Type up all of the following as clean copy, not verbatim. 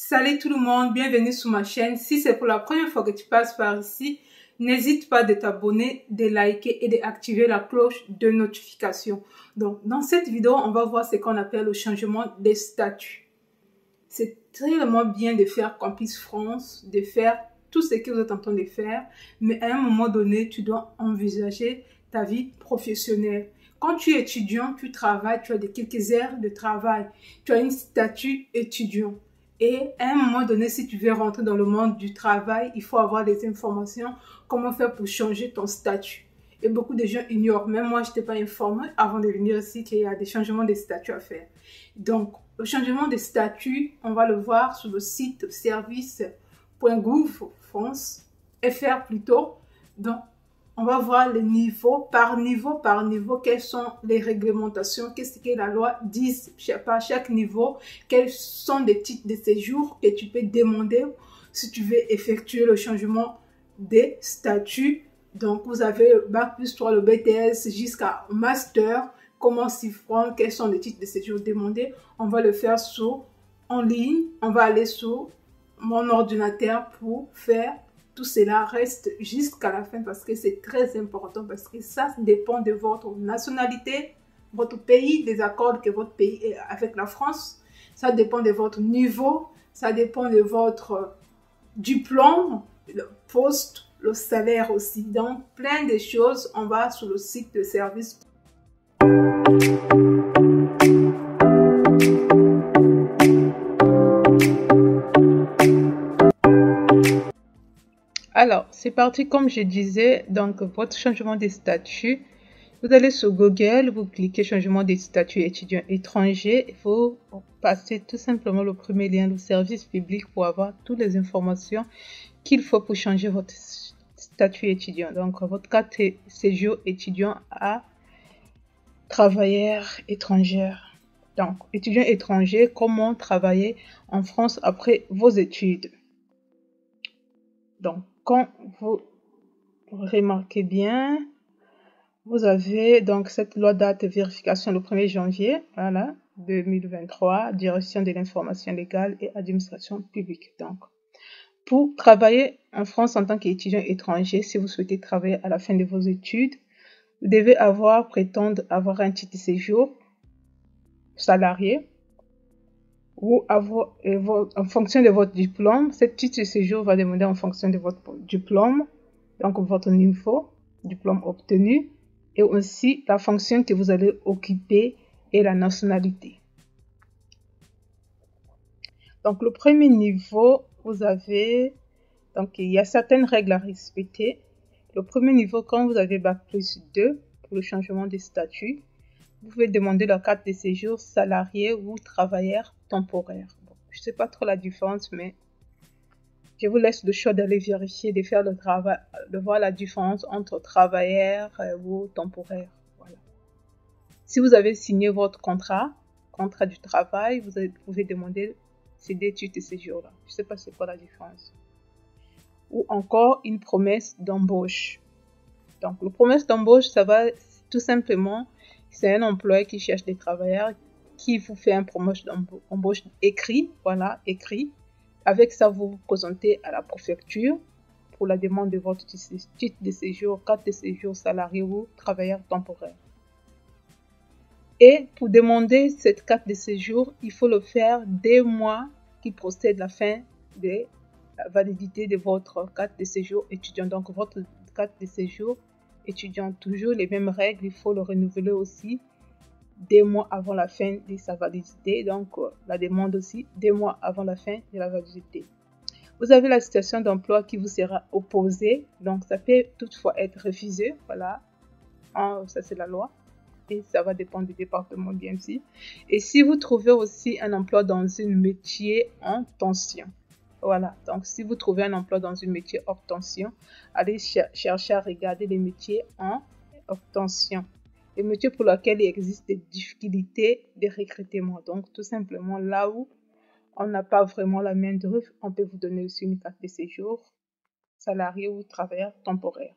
Salut tout le monde, bienvenue sur ma chaîne. Si c'est pour la première fois que tu passes par ici, n'hésite pas de t'abonner, de liker et d'activer la cloche de notification. Donc, dans cette vidéo, on va voir ce qu'on appelle le changement des statuts. C'est très bien de faire Campus France, de faire tout ce que vous êtes en train de faire, mais à un moment donné, tu dois envisager ta vie professionnelle. Quand tu es étudiant, tu travailles, tu as quelques heures de travail, tu as un statut étudiant. Et à un moment donné, si tu veux rentrer dans le monde du travail, il faut avoir des informations, comment faire pour changer ton statut. Et beaucoup de gens ignorent, même moi, je n'étais pas informée avant de venir ici qu'il y a des changements de statut à faire. Donc, le changement de statut, on va le voir sur le site service.gouv.fr plutôt. Donc, on va voir les niveaux, par niveau, quelles sont les réglementations, qu'est-ce que la loi dit par chaque niveau, quels sont les titres de séjour que tu peux demander si tu veux effectuer le changement des statuts. Donc, vous avez le Bac plus 3, le BTS jusqu'à Master, comment s'y prendre, quels sont les titres de séjour demandés. On va le faire en ligne, on va aller sur mon ordinateur pour faire. Tout cela reste jusqu'à la fin parce que c'est très important, parce que ça dépend de votre nationalité, votre pays, des accords que votre pays a avec la France. Ça dépend de votre niveau, ça dépend de votre diplôme, le poste, le salaire aussi. Donc, plein de choses. On va sur le site de service. Alors, c'est parti comme je disais, donc votre changement de statut, vous allez sur Google, vous cliquez changement de statut étudiant étranger, il faut passer tout simplement le premier lien, le service public, pour avoir toutes les informations qu'il faut pour changer votre statut étudiant. Donc, votre carte de séjour étudiant à travailleur étranger. Donc, étudiant étranger, comment travailler en France après vos études. Donc, quand vous remarquez bien, vous avez donc cette loi date de vérification le 1er janvier, voilà, 2023, direction de l'information légale et administration publique. Donc, pour travailler en France en tant qu'étudiant étranger, si vous souhaitez travailler à la fin de vos études, vous devez prétendre avoir un titre de séjour salarié, ou en fonction de votre diplôme. Ce titre de séjour va demander en fonction de votre diplôme, donc votre niveau, diplôme obtenu, et aussi la fonction que vous allez occuper et la nationalité. Donc, le premier niveau, vous avez, donc il y a certaines règles à respecter. Le premier niveau, quand vous avez Bac plus 2 pour le changement de statut, vous pouvez demander la carte de séjour salarié ou travailleur temporaire. Bon, je ne sais pas trop la différence, mais je vous laisse le choix d'aller vérifier, de faire le travail, de voir la différence entre travailleur ou temporaire. Voilà. Si vous avez signé votre contrat du travail, vous pouvez demander ces deux titres de séjour-là. Je ne sais pas c'est quoi la différence. Ou encore une promesse d'embauche. Donc, la promesse d'embauche, ça va tout simplement, c'est un employeur qui cherche des travailleurs, qui vous fait un promesse d'embauche écrit, voilà, écrit. Avec ça, vous vous présentez à la préfecture pour la demande de votre titre de séjour, carte de séjour salarié ou travailleur temporaire. Et pour demander cette carte de séjour, il faut le faire 2 mois qui procèdent la fin de la validité de votre carte de séjour étudiant. Donc, votre carte de séjour étudiant, toujours les mêmes règles, il faut le renouveler aussi 2 mois avant la fin de sa validité. Donc, la demande aussi 2 mois avant la fin de la validité. Vous avez la situation d'emploi qui vous sera opposée. Donc, ça peut toutefois être refusé. Voilà, ça c'est la loi. Et ça va dépendre du département bien sûr. Et si vous trouvez aussi un emploi dans un métier en tension. Voilà, donc si vous trouvez un emploi dans un métier hors tension, allez chercher à regarder les métiers en hors tension. Les métiers pour lesquels il existe des difficultés de recrutement. Donc, tout simplement, là où on n'a pas vraiment la main d'œuvre, on peut vous donner aussi une carte de séjour, salarié ou travailleur temporaire.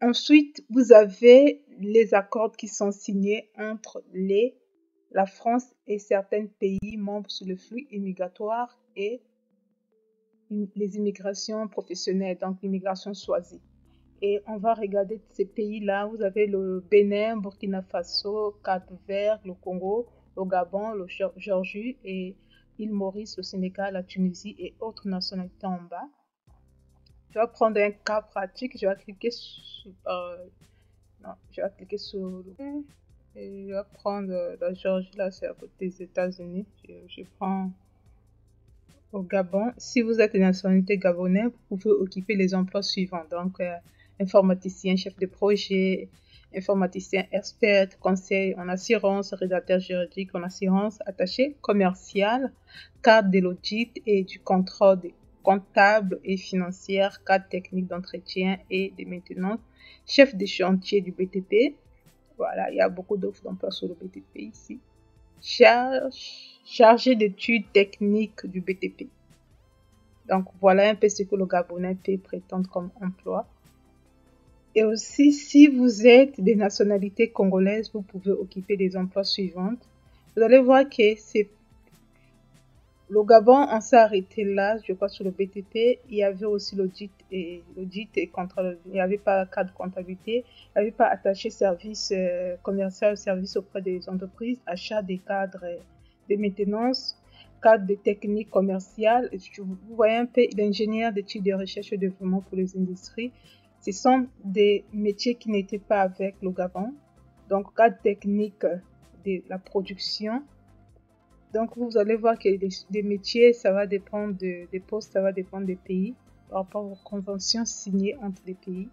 Ensuite, vous avez les accords qui sont signés entre la France et certains pays membres sur le flux immigratoire et les immigrations professionnelles, donc l'immigration choisie. Et on va regarder ces pays-là. Vous avez le Bénin, Burkina Faso, Cap-Vert, le Congo, le Gabon, le Géorgie et l'île Maurice, le Sénégal, la Tunisie et autres nationalités en bas. Je vais prendre un cas pratique. Je vais cliquer sur, je vais cliquer sur et je vais prendre la Géorgie. Là, c'est à côté des États-Unis. Je prends au Gabon. Si vous êtes de nationalité gabonaise, vous pouvez occuper les emplois suivants. Donc, informaticien, chef de projet, informaticien expert, conseil en assurance, rédacteur juridique en assurance, attaché commercial, cadre de l'audit et du contrôle comptable et financière, cadre technique d'entretien et de maintenance, chef de chantier du BTP. Voilà, il y a beaucoup d'offres d'emploi sur le BTP ici. Chargé d'études techniques du BTP. Donc, voilà un peu ce que le Gabonais peut prétendre comme emploi. Et aussi, si vous êtes des nationalités congolaises, vous pouvez occuper les emplois suivants. Vous allez voir que c'est le Gabon, on s'est arrêté là, je crois, sur le BTP. Il y avait aussi l'audit et contrôle. Il n'y avait pas cadre de comptabilité. Il n'y avait pas attaché service commercial, service auprès des entreprises, achat des cadres de maintenance, cadre de technique commerciale. Vous voyez un peu l'ingénieur d'études de recherche et développement pour les industries. Ce sont des métiers qui n'étaient pas avec le Gabon. Donc, cadre technique de la production. Donc, vous allez voir que des métiers, ça va dépendre des postes, ça va dépendre des pays par rapport aux conventions signées entre les pays.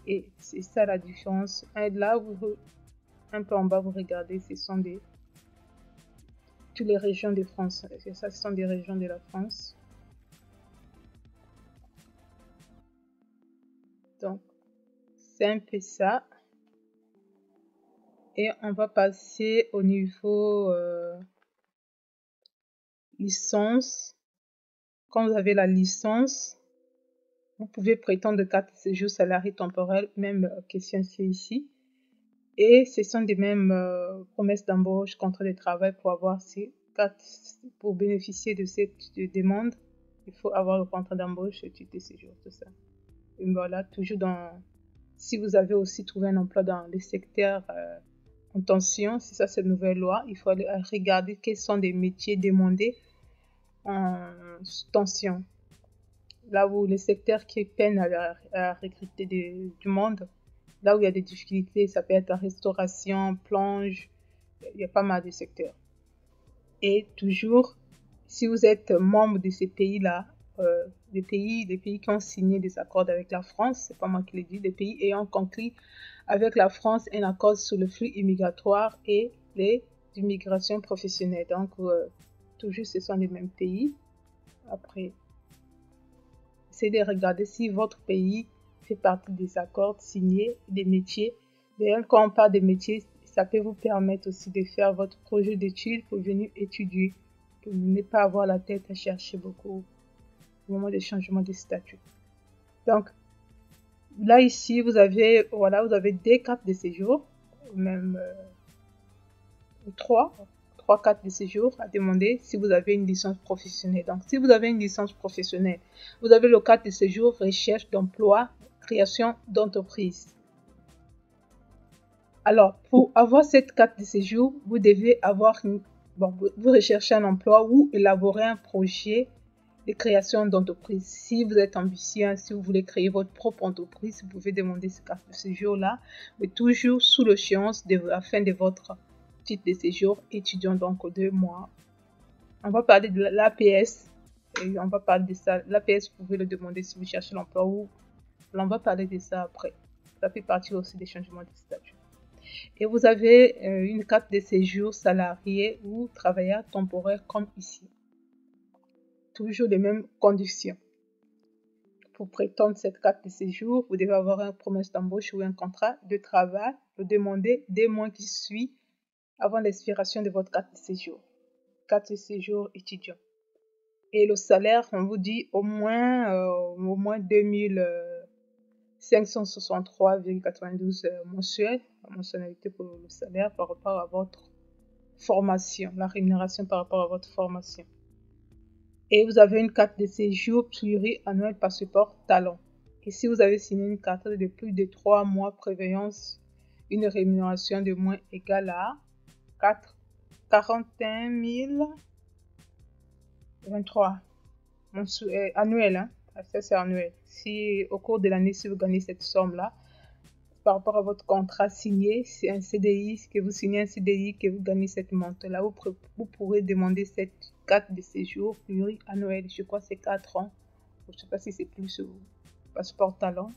Et c'est ça la différence. Et là, un peu en bas, vous regardez, ce sont toutes les régions de France. Et ça, ce sont des régions de la France. Donc, c'est un peu ça. Et on va passer au niveau licence. Quand vous avez la licence, vous pouvez prétendre carte de séjour salarié temporaire, même question c'est ici. Et ce sont des mêmes promesses d'embauche, contrat de travail pour avoir ces cartes, pour bénéficier de cette demande. Il faut avoir le contrat d'embauche, le titre de séjour, tout ça. Et voilà, toujours si vous avez aussi trouvé un emploi dans le secteur en tension, c'est ça cette nouvelle loi, il faut aller regarder quels sont les métiers demandés en tension. Là où les secteurs qui peinent à recruter du monde, là où il y a des difficultés, ça peut être la restauration, plonge, il y a pas mal de secteurs. Et toujours, si vous êtes membre de ces pays-là, les pays qui ont signé des accords avec la France, c'est pas moi qui l'ai dit, les pays ayant conclu avec la France un accord sur le flux immigratoire et les immigrations professionnelles. Donc, toujours, ce sont les mêmes pays. Après, essayez de regarder si votre pays fait partie des accords signés, des métiers. D'ailleurs, quand on parle des métiers, ça peut vous permettre aussi de faire votre projet d'études pour venir étudier, pour ne pas avoir la tête à chercher beaucoup au moment des changements de statut. Donc, là, ici, vous avez des cartes de séjour, même trois cartes de séjour à demander si vous avez une licence professionnelle. Donc, si vous avez une licence professionnelle, vous avez le carte de séjour recherche d'emploi, création d'entreprise. Alors, pour avoir cette carte de séjour, vous devez vous recherchez un emploi ou élaborer un projet de création d'entreprise. Si vous êtes ambitieux, si vous voulez créer votre propre entreprise, vous pouvez demander cette carte de séjour-là, mais toujours sous l'échéance de la fin de votre titre de séjour étudiant, donc 2 mois. On va parler de l'APS et on va parler de ça. L'APS, vous pouvez le demander si vous cherchez l'emploi ou on va parler de ça après. Ça fait partie aussi des changements de statut. Et vous avez une carte de séjour salarié ou travailleur temporaire comme ici. Toujours les mêmes conditions. Pour prétendre cette carte de séjour, vous devez avoir une promesse d'embauche ou un contrat de travail. Vous demandez 2 mois qui suivent avant l'expiration de votre carte de séjour. Carte de séjour étudiant. Et le salaire, on vous dit au moins 2563,92 mensuels, la mensualité pour le salaire par rapport à votre formation, la rémunération par rapport à votre formation. Et vous avez une carte de séjour pluriannuelle passeport talent. Et si vous avez signé une carte de plus de 3 mois prévoyance, une rémunération de moins égale à 41 023 annuel. Hein? Ça, c'est annuel. Si au cours de l'année, si vous gagnez cette somme-là, par rapport à votre contrat signé, c'est un CDI, que vous signez un CDI, que vous gagnez cette montre-là, vous pourrez demander cette carte de séjour pluriannuelle. Je crois que c'est 4 ans. Je ne sais pas si c'est plus au passeport talent.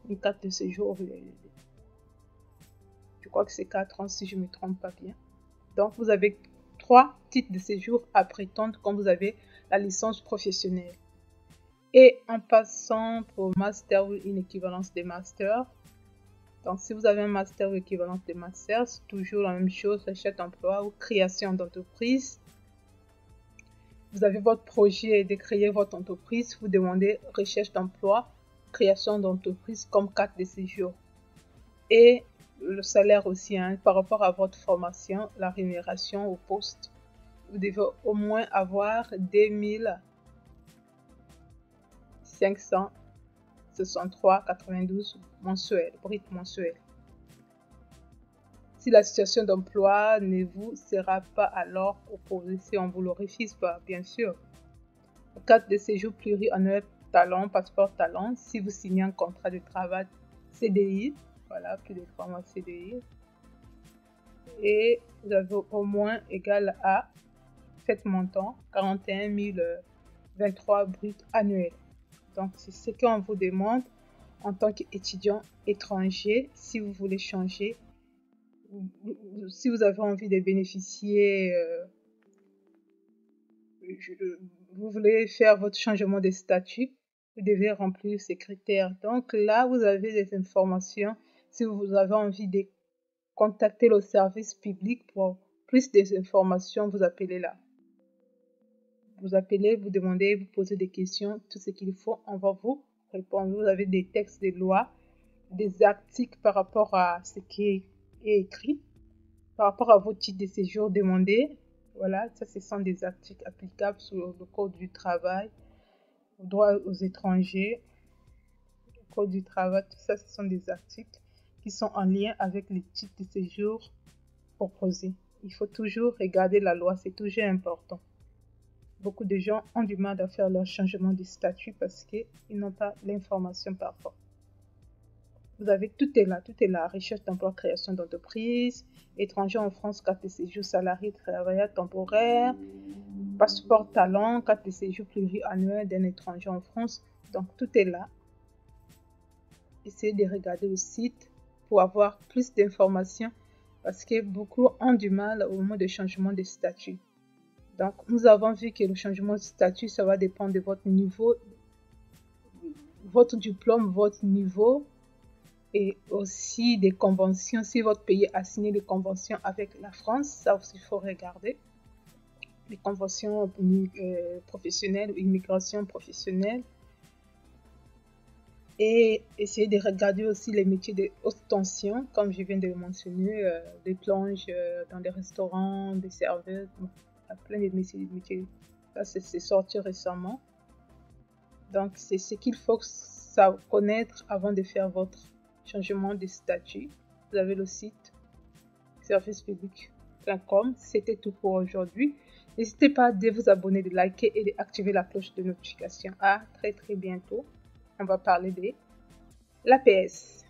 Une carte de séjour, je crois que c'est 4 ans si je ne me trompe pas bien. Donc, vous avez 3 titres de séjour à prétendre quand vous avez la licence professionnelle. Et en passant pour master ou une équivalence des masters, donc si vous avez un master ou équivalence des masters, c'est toujours la même chose, recherche d'emploi ou création d'entreprise. Vous avez votre projet de créer votre entreprise, vous demandez recherche d'emploi, création d'entreprise comme carte de séjour. Et le salaire aussi, hein, par rapport à votre formation, la rémunération au poste. Vous devez au moins avoir 2563,92 mensuels, brut mensuel. Si la situation d'emploi ne vous sera pas alors proposée, si on vous le refuse pas, bien sûr. Carte de séjour pluriannuel talent, passeport talent, si vous signez un contrat de travail CDI, voilà, plus de 3 mois CDI, et vous avez au moins égal à cet montant, 41 023 brut annuel. Donc, c'est ce qu'on vous demande en tant qu'étudiant étranger. Si vous voulez changer, si vous avez envie de bénéficier, vous voulez faire votre changement de statut, vous devez remplir ces critères. Donc là, vous avez des informations. Si vous avez envie de contacter le service public pour plus d'informations, vous appelez là. Vous appelez, vous demandez, vous posez des questions, tout ce qu'il faut, on va vous répondre. Vous avez des textes de loi, des articles par rapport à ce qui est écrit, par rapport à vos titres de séjour demandés. Voilà, ça, ce sont des articles applicables sur le Code du travail, le droit aux étrangers, le Code du travail, tout ça, ce sont des articles qui sont en lien avec les titres de séjour proposés. Il faut toujours regarder la loi, c'est toujours important. Beaucoup de gens ont du mal à faire leur changement de statut parce qu'ils n'ont pas l'information parfois. Vous avez tout est là, recherche d'emploi, création d'entreprise, étranger en France, carte de séjour, salarié, travailleur temporaire, passeport talent, carte de séjour pluriannuel d'un étranger en France. Donc tout est là. Essayez de regarder le site pour avoir plus d'informations parce que beaucoup ont du mal au moment de changement de statut. Donc, nous avons vu que le changement de statut, ça va dépendre de votre niveau, votre diplôme, votre niveau et aussi des conventions. Si votre pays a signé des conventions avec la France, ça aussi, il faut regarder. Les conventions professionnelles ou immigration professionnelle. Et essayer de regarder aussi les métiers de haute tension, comme je viens de le mentionner, des plonges dans des restaurants, des serveurs. Il y a plein de métiers. Ça, c'est sorti récemment. Donc, c'est ce qu'il faut connaître avant de faire votre changement de statut. Vous avez le site servicepublic.com. C'était tout pour aujourd'hui. N'hésitez pas à vous abonner, de liker et d'activer la cloche de notification. À très bientôt. On va parler de l'APS.